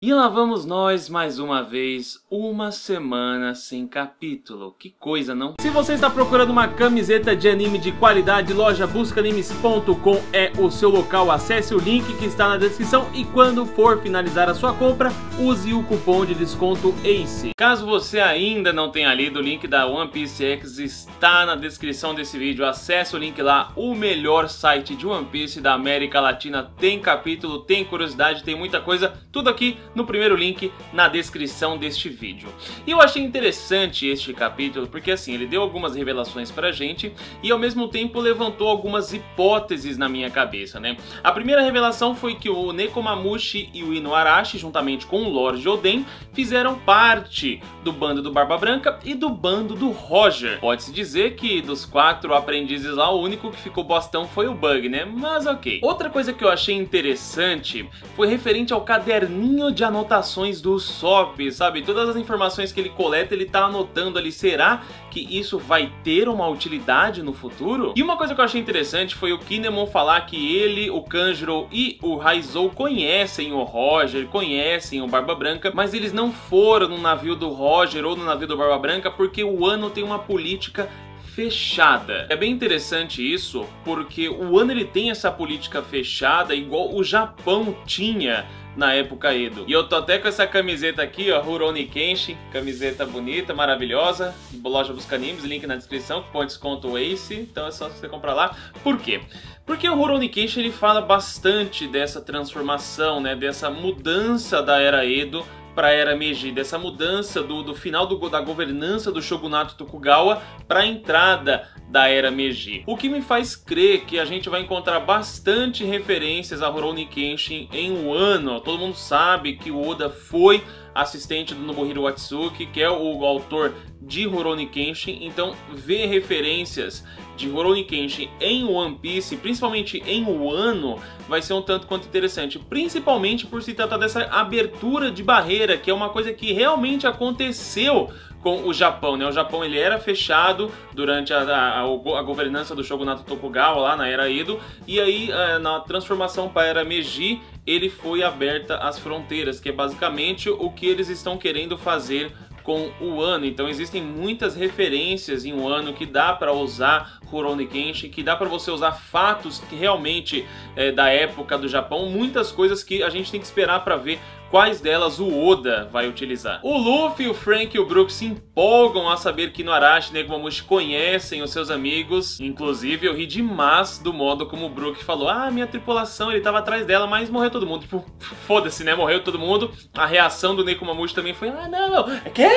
E lá vamos nós mais uma vez, uma semana sem capítulo. Que coisa, não? Se você está procurando uma camiseta de anime de qualidade, loja buscaanimes.com é o seu local. Acesse o link que está na descrição e quando for finalizar a sua compra, use o cupom de desconto ACE. Caso você ainda não tenha lido, o link da One Piece X está na descrição desse vídeo. Acesse o link lá, o melhor site de One Piece da América Latina. Tem capítulo, tem curiosidade, tem muita coisa, tudo aqui no primeiro link na descrição deste vídeo. E eu achei interessante este capítulo porque assim, ele deu algumas revelações pra gente e ao mesmo tempo levantou algumas hipóteses na minha cabeça, né? A primeira revelação foi que o Nekomamushi e o Inuarashi, juntamente com o Lorde Oden, fizeram parte do bando do Barba Branca e do bando do Roger. Pode-se dizer que dos 4 aprendizes lá, o único que ficou bostão foi o Bug, né? Mas ok. Outra coisa que eu achei interessante foi referente ao caderninho de anotações do Sop, sabe? Todas as informações que ele coleta, ele tá anotando ali. Será que isso vai ter uma utilidade no futuro? E uma coisa que eu achei interessante foi o Kinemon falar que ele, o Kanjuro e o Raizou conhecem o Roger, conhecem o Barba Branca, mas eles não foram no navio do Roger ou no navio do Barba Branca porque o Wano tem uma política fechada. É bem interessante isso, porque o Wano ele tem essa política fechada igual o Japão tinha na época Edo. E eu tô até com essa camiseta aqui, ó, Rurouni Kenshin, camiseta bonita, maravilhosa, loja Buscanimes, link na descrição, cupom de desconto ACE, então é só você comprar lá. Por quê? Porque o Rurouni Kenshin ele fala bastante dessa transformação, né, dessa mudança da era Edo para a era Meiji, dessa mudança do final da governança do Shogunato Tokugawa para a entrada da era Meiji. O que me faz crer que a gente vai encontrar bastante referências a Rurouni Kenshin em Wano. Todo mundo sabe que o Oda foi assistente do Nobuhiro Watsuki, que é o autor de Rurouni Kenshin, então ver referências de Rurouni Kenshin em One Piece, principalmente em Wano, vai ser um tanto quanto interessante, principalmente por se tratar dessa abertura de barreira, que é uma coisa que realmente aconteceu com o Japão, né? O Japão ele era fechado durante a governança do Shogunato Tokugawa lá na era Edo, e aí na transformação para a era Meiji ele foi aberta as fronteiras, que é basicamente o que eles estão querendo fazer com o Wano. Então existem muitas referências em Wano que dá para usar Rurouni Kenshin, que dá para você usar fatos que realmente da época do Japão, muitas coisas que a gente tem que esperar para ver quais delas o Oda vai utilizar. O Luffy, o Frank e o Brook se empolgam a saber que Inuarashi e Nekomamushi conhecem os seus amigos. Inclusive eu ri demais do modo como o Brook falou: ah, minha tripulação, ele tava atrás dela, mas morreu todo mundo. Tipo, foda-se, né? Morreu todo mundo. A reação do Nekomamushi também foi: ah, não, quê?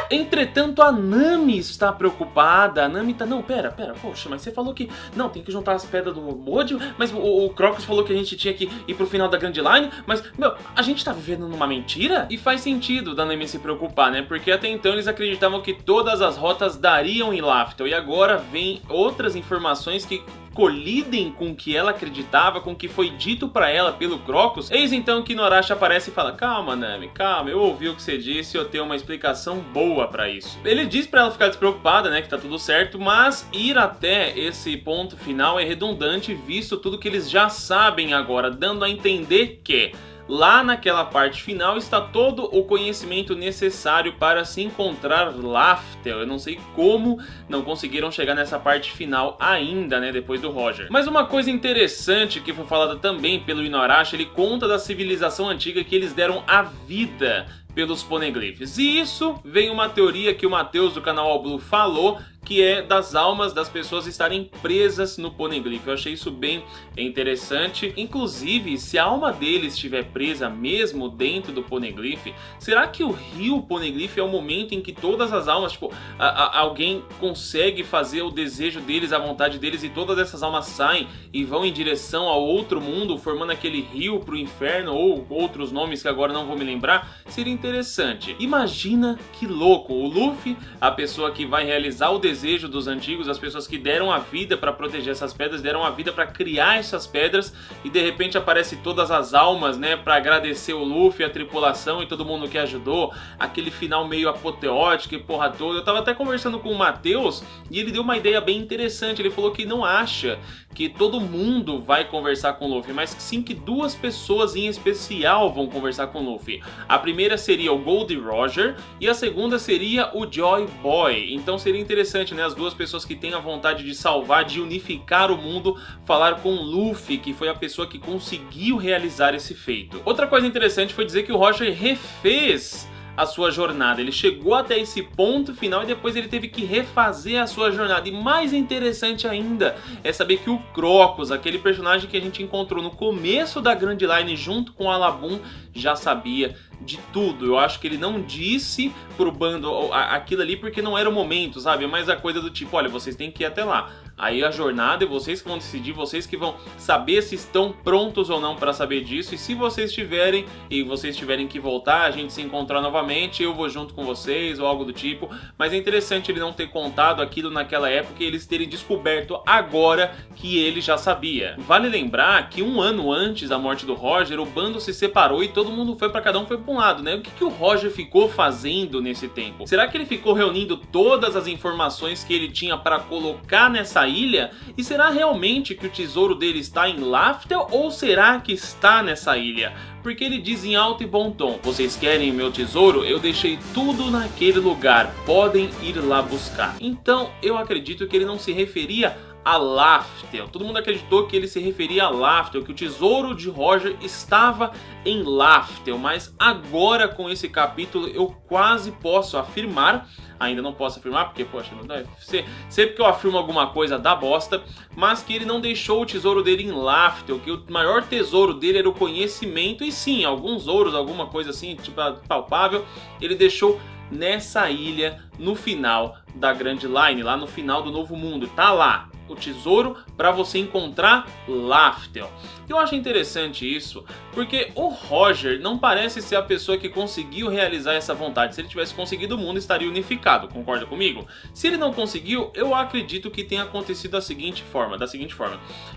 Entretanto, a Nami está preocupada. A Nami tá: não, pera, poxa, mas você falou que não, tem que juntar as pedras do Mojo, mas o Crocus falou que a gente tinha que ir pro final da Grand Line, mas, meu, a gente tá vivendo numa mentira? E faz sentido da Nami se preocupar, né? Porque até então eles acreditavam que todas as rotas dariam em Laftel, e agora vem outras informações que colidem com o que ela acreditava, com o que foi dito pra ela pelo Crocus. Eis então que Inuarashi aparece e fala: calma, Nami, calma, eu ouvi o que você disse e eu tenho uma explicação boa pra isso. Ele diz pra ela ficar despreocupada, né, que tá tudo certo, mas ir até esse ponto final é redundante, visto tudo que eles já sabem agora, dando a entender que lá naquela parte final está todo o conhecimento necessário para se encontrar Laftel. Eu não sei como não conseguiram chegar nessa parte final ainda, né, depois do Roger. Mas uma coisa interessante que foi falada também pelo Inuarashi, ele conta da civilização antiga que eles deram a vida pelos poneglyphs. E isso vem uma teoria que o Matheus do canal All Blue falou, que é das almas das pessoas estarem presas no poneglyph. Eu achei isso bem interessante. Inclusive, se a alma deles estiver presa mesmo dentro do poneglyph, será que o rio poneglyph é o momento em que todas as almas, tipo, alguém consegue fazer o desejo deles, a vontade deles, e todas essas almas saem e vão em direção ao outro mundo, formando aquele rio pro inferno, ou outros nomes que agora não vou me lembrar? Seria interessante. Imagina que louco, o Luffy, a pessoa que vai realizar o desejo desejo dos antigos, as pessoas que deram a vida pra proteger essas pedras, deram a vida pra criar essas pedras, e de repente aparece todas as almas, né, pra agradecer o Luffy, a tripulação e todo mundo que ajudou, aquele final meio apoteótico e porra toda. Eu tava até conversando com o Matheus e ele deu uma ideia bem interessante. Ele falou que não acha que todo mundo vai conversar com o Luffy, mas sim que duas pessoas em especial vão conversar com o Luffy. A primeira seria o Gold Roger e a segunda seria o Joy Boy. Então seria interessante, né, as duas pessoas que têm a vontade de salvar, de unificar o mundo, falar com o Luffy, que foi a pessoa que conseguiu realizar esse feito. Outra coisa interessante foi dizer que o Roger refez a sua jornada. Ele chegou até esse ponto final e depois ele teve que refazer a sua jornada. E mais interessante ainda é saber que o Crocus, aquele personagem que a gente encontrou no começo da Grand Line junto com o Alabum, já sabia de tudo. Eu acho que ele não disse pro bando aquilo ali porque não era o momento, sabe? Mas a coisa do tipo, olha, vocês têm que ir até lá. Aí a jornada é vocês que vão decidir, vocês que vão saber se estão prontos ou não para saber disso. E se vocês tiverem e vocês tiverem que voltar, a gente se encontrar novamente, eu vou junto com vocês ou algo do tipo. Mas é interessante ele não ter contado aquilo naquela época e eles terem descoberto agora que ele já sabia. Vale lembrar que um ano antes da morte do Roger, o bando se separou e todo mundo foi para cada um foi para um lado, né? O que o Roger ficou fazendo nesse tempo? Será que ele ficou reunindo todas as informações que ele tinha para colocar nessa ilha? E será realmente que o tesouro dele está em Laftel ou será que está nessa ilha? Porque ele diz em alto e bom tom: vocês querem meu tesouro? Eu deixei tudo naquele lugar, podem ir lá buscar. Então eu acredito que ele não se referia a Laftel. Todo mundo acreditou que ele se referia a Laftel, que o tesouro de Roger estava em Laftel, mas agora com esse capítulo eu quase posso afirmar, ainda não posso afirmar porque, poxa, não deve ser, sempre que eu afirmo alguma coisa dá bosta, mas que ele não deixou o tesouro dele em Laftel, que o maior tesouro dele era o conhecimento, e sim, alguns ouros, alguma coisa assim, tipo palpável, ele deixou nessa ilha no final da Grand Line, lá no final do Novo Mundo. Tá lá o tesouro para você encontrar Laftel. Eu acho interessante isso, porque o Roger não parece ser a pessoa que conseguiu realizar essa vontade. Se ele tivesse conseguido, o mundo estaria unificado, concorda comigo? Se ele não conseguiu, eu acredito que tenha acontecido da seguinte forma.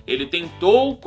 Ele tentou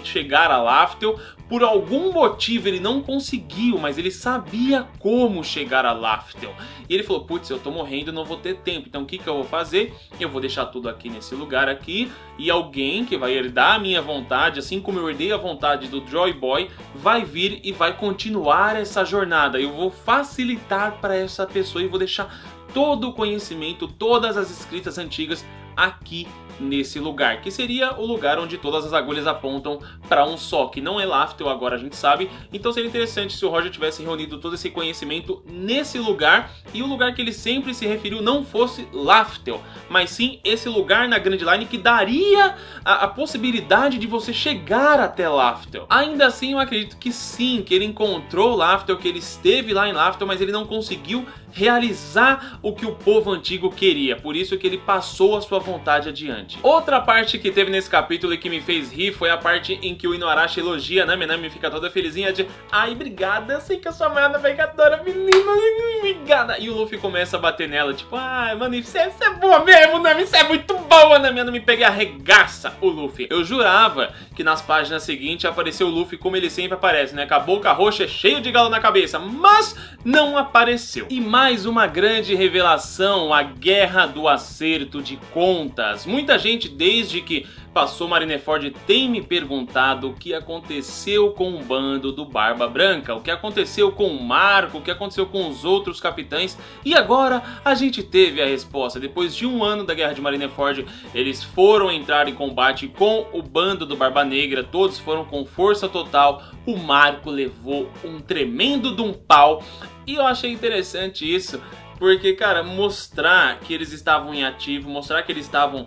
chegar a Laftel, por algum motivo ele não conseguiu, mas ele sabia como chegar a Laftel. E ele falou, putz, eu tô morrendo, não vou ter tempo, então o que eu vou fazer? Eu vou deixar tudo aqui nesse lugar aqui, e alguém que vai herdar a minha vontade, assim como eu herdei a vontade do Joy Boy, vai vir e vai continuar essa jornada. Eu vou facilitar para essa pessoa e vou deixar todo o conhecimento, todas as escritas antigas aqui nesse lugar, que seria o lugar onde todas as agulhas apontam para um só, que não é Laftel, agora a gente sabe. Então seria interessante se o Roger tivesse reunido todo esse conhecimento nesse lugar, e o lugar que ele sempre se referiu não fosse Laftel, mas sim esse lugar na Grand Line que daria a possibilidade de você chegar até Laftel. Ainda assim eu acredito que sim, que ele encontrou Laftel, que ele esteve lá em Laftel, mas ele não conseguiu realizar o que o povo antigo queria, por isso que ele passou a sua vontade adiante. Outra parte que teve nesse capítulo e que me fez rir foi a parte em que o Inuarashi elogia, né, Minami fica toda felizinha de ai, obrigada, eu sei que eu sou a maior navegadora, menina, obrigada. E o Luffy começa a bater nela, tipo, ai, mano, você é boa mesmo, Nami, você é muito boa, Nami, não me pega e arregaça o Luffy. Eu jurava que nas páginas seguintes apareceu o Luffy como ele sempre aparece, né, com a boca roxa, cheio de galo na cabeça, mas não apareceu. E mais uma grande revelação, a guerra do acerto de contas. Muita gente, desde que passou Marineford, tem me perguntado o que aconteceu com o bando do Barba Branca, o que aconteceu com o Marco, o que aconteceu com os outros capitães, e agora a gente teve a resposta. Depois de um ano da guerra de Marineford, eles foram entrar em combate com o bando do Barba Negra, todos foram com força total, o Marco levou um tremendo de um pau, e eu achei interessante isso, porque, cara, mostrar que eles estavam em ativo, mostrar que eles estavam,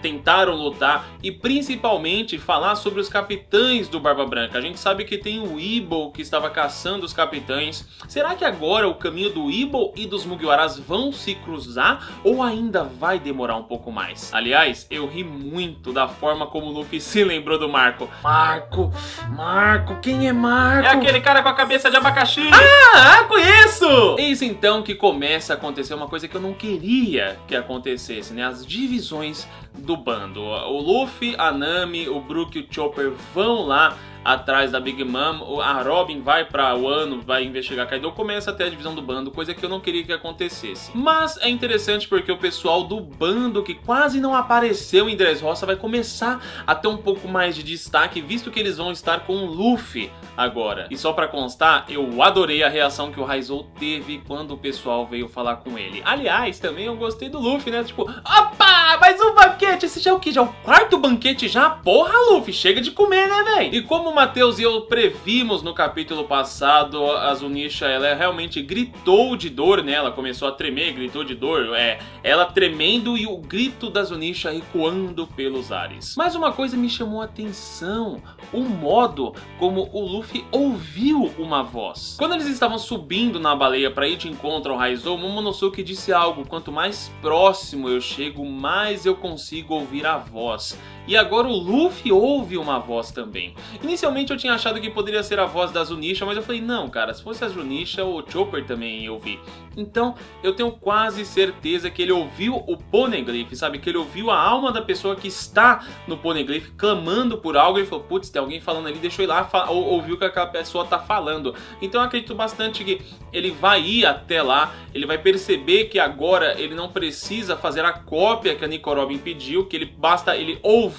tentaram lutar, e principalmente falar sobre os capitães do Barba Branca. A gente sabe que tem o Ibo que estava caçando os capitães. Será que agora o caminho do Ibo e dos Mugiwaras vão se cruzar ou ainda vai demorar um pouco mais? Aliás, eu ri muito da forma como o Luffy se lembrou do Marco. Marco, quem é Marco? É aquele cara com a cabeça de abacaxi. Ah, conheço! Eis então que começa começa a acontecer uma coisa que eu não queria que acontecesse, né? As divisões do bando. O Luffy, a Nami, o Brook e o Chopper vão lá atrás da Big Mom, a Robin vai pra Wano, vai investigar Kaido, começa até a divisão do bando, coisa que eu não queria que acontecesse. Mas é interessante porque o pessoal do bando, que quase não apareceu em Dressrosa, vai começar a ter um pouco mais de destaque, visto que eles vão estar com o Luffy agora. E só pra constar, eu adorei a reação que o Raizou teve quando o pessoal veio falar com ele. Aliás, também eu gostei do Luffy, né? Tipo, opa, mais um banquete! Esse já é o quê? Já é o quarto banquete já? Porra, Luffy, chega de comer, né, velho? E como o Matheus e eu previmos no capítulo passado, a Zunisha, ela realmente gritou de dor, né? Ela começou a tremer, gritou de dor. Ela tremendo e o grito da Zunisha ecoando pelos ares. Mas uma coisa me chamou a atenção, o modo como o Luffy ouviu uma voz. Quando eles estavam subindo na baleia para ir de encontro ao Raizou, Momonosuke disse algo: quanto mais próximo eu chego, mais eu consigo ouvir a voz. E agora o Luffy ouve uma voz também. Inicialmente eu tinha achado que poderia ser a voz da Zunisha, mas eu falei, não, cara, se fosse a Zunisha, o Chopper também ia ouvir. Então eu tenho quase certeza que ele ouviu o Poneglyph, sabe? Que ele ouviu a alma da pessoa que está no Poneglyph clamando por algo. Ele falou, putz, tem alguém falando ali, deixa eu ir lá ouvir o que aquela pessoa tá falando. Então eu acredito bastante que ele vai ir até lá, ele vai perceber que agora ele não precisa fazer a cópia que a Nico Robin pediu, que basta ele ouvir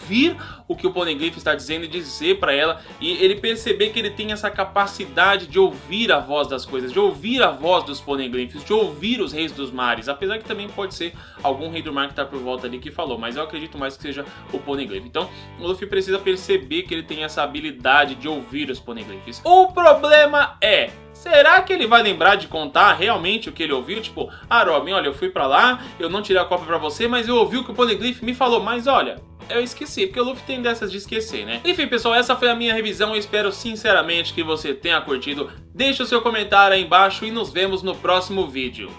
o que o Poneglyph está dizendo e dizer pra ela, e ele perceber que ele tem essa capacidade de ouvir a voz das coisas, de ouvir a voz dos Poneglyphs, de ouvir os reis dos mares, apesar que também pode ser algum rei do mar que tá por volta ali que falou, mas eu acredito mais que seja o Poneglyph. Então o Luffy precisa perceber que ele tem essa habilidade de ouvir os Poneglyphs. O problema é, será que ele vai lembrar de contar realmente o que ele ouviu? Tipo, ah, Robin, olha, eu fui pra lá, eu não tirei a cópia pra você, mas eu ouvi o que o Poneglyph me falou, mas olha, eu esqueci, porque o Luffy tem dessas de esquecer, né? Enfim, pessoal, essa foi a minha revisão. Eu espero sinceramente que você tenha curtido. Deixe o seu comentário aí embaixo e nos vemos no próximo vídeo.